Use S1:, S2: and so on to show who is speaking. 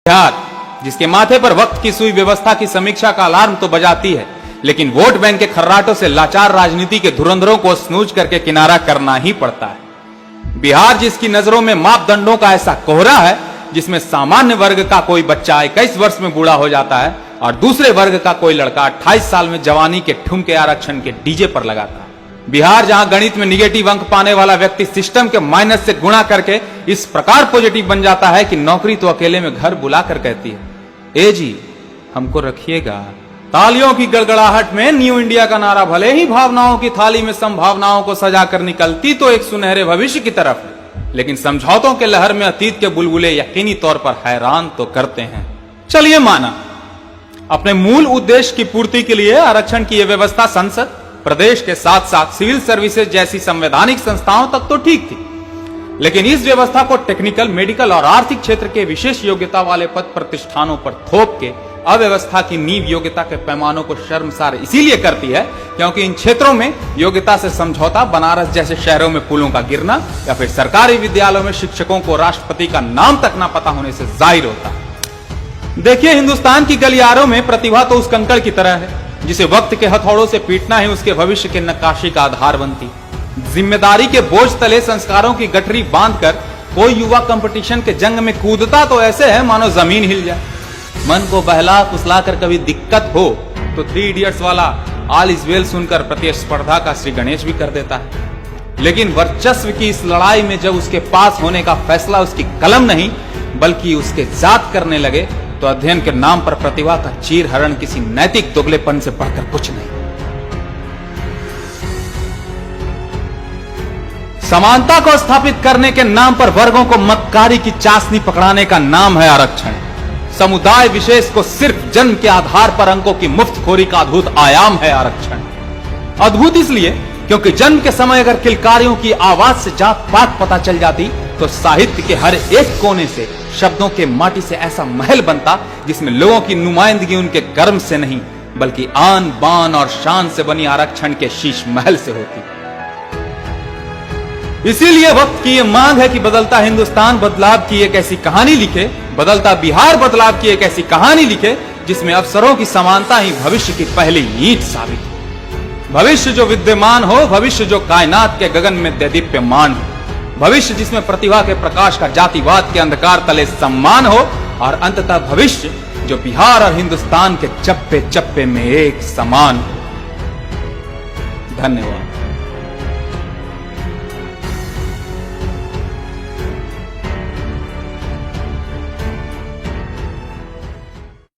S1: बिहार, जिसके माथे पर वक्त की सुई व्यवस्था की समीक्षा का अलार्म तो बजाती है, लेकिन वोट बैंक के खर्राटों से लाचार राजनीति के धुरंधरों को स्नूज करके किनारा करना ही पड़ता है। बिहार, जिसकी नजरों में मापदंडों का ऐसा कोहरा है जिसमें सामान्य वर्ग का कोई बच्चा 21 वर्ष में बूढ़ा हो जाता है और दूसरे वर्ग का कोई लड़का 28 साल में जवानी के ठुमके आरक्षण के डीजे पर लगाता है। बिहार, जहां गणित में निगेटिव अंक पाने वाला व्यक्ति सिस्टम के माइनस से गुणा करके इस प्रकार पॉजिटिव बन जाता है कि नौकरी तो अकेले में घर बुलाकर कहती है, ए जी हमको रखिएगा। तालियों की गड़गड़ाहट में न्यू इंडिया का नारा भले ही भावनाओं की थाली में संभावनाओं को सजाकर निकलती तो एक सुनहरे भविष्य की तरफ है, लेकिन समझौतों के लहर में अतीत के बुलबुले यकीनी तौर पर हैरान तो करते हैं। चलिए माना, अपने मूल उद्देश्य की पूर्ति के लिए आरक्षण की यह व्यवस्था संसद, प्रदेश के साथ साथ सिविल सर्विसेज जैसी संवैधानिक संस्थाओं तक तो ठीक थी, लेकिन इस व्यवस्था को टेक्निकल, मेडिकल और आर्थिक क्षेत्र के विशेष योग्यता वाले पद प्रतिष्ठानों पर थोप के अव्यवस्था की नींव योग्यता के पैमानों को शर्मसार इसीलिए करती है क्योंकि इन क्षेत्रों में योग्यता से समझौता बनारस जैसे शहरों में पुलों का गिरना या फिर सरकारी विद्यालयों में शिक्षकों को राष्ट्रपति का नाम तक ना पता होने से जाहिर होता है। देखिए, हिंदुस्तान की गलियारों में प्रतिभा तो उस कंकड़ की तरह है जिसे वक्त के हथौड़ों से पीटना ही उसके भविष्य के नक्काशी का आधार बनती। जिम्मेदारी के बोझ तले संस्कारों की गठरी बांधकर कोई युवा कंपटीशन के जंग में कूदता तो ऐसे है मानो जमीन हिल जाए। मन को बहला फुसला कर कभी दिक्कत हो तो 3 इडियट्स वाला ऑल इज वेल सुनकर प्रतिस्पर्धा का श्री गणेश भी कर देता है, लेकिन वर्चस्व की इस लड़ाई में जब उसके पास होने का फैसला उसकी कलम नहीं बल्कि उसके जात करने लगे तो अध्ययन के नाम पर प्रतिभा का चीर हरण किसी नैतिक दोगलेपन से बढ़कर कुछ नहीं। समानता को स्थापित करने के नाम पर वर्गों को मतकारी की चाशनी पकड़ाने का नाम है आरक्षण। समुदाय विशेष को सिर्फ जन्म के आधार पर अंकों की मुफ्तखोरी का अद्भुत आयाम है आरक्षण। अद्भुत इसलिए क्योंकि जन्म के समय अगर किलकारियों की आवाज से जात पात पता चल जाती तो साहित्य के हर एक कोने से शब्दों के माटी से ऐसा महल बनता जिसमें लोगों की नुमाइंदगी उनके कर्म से नहीं बल्कि आन बान और शान से बनी आरक्षण के शीश महल से होती। इसीलिए वक्त की यह मांग है कि बदलता हिंदुस्तान बदलाव की एक ऐसी कहानी लिखे, बदलता बिहार बदलाव की एक ऐसी कहानी लिखे जिसमें अवसरों की समानता ही भविष्य की पहली ईंट साबित हो। भविष्य जो विद्यमान हो, भविष्य जो कायनात के गगन में दैदीप्यमान हो, भविष्य जिसमें प्रतिभा के प्रकाश का जातिवाद के अंधकार तले सम्मान हो और अंततः भविष्य जो बिहार और हिंदुस्तान के चप्पे चप्पे में एक समान हो। धन्यवाद।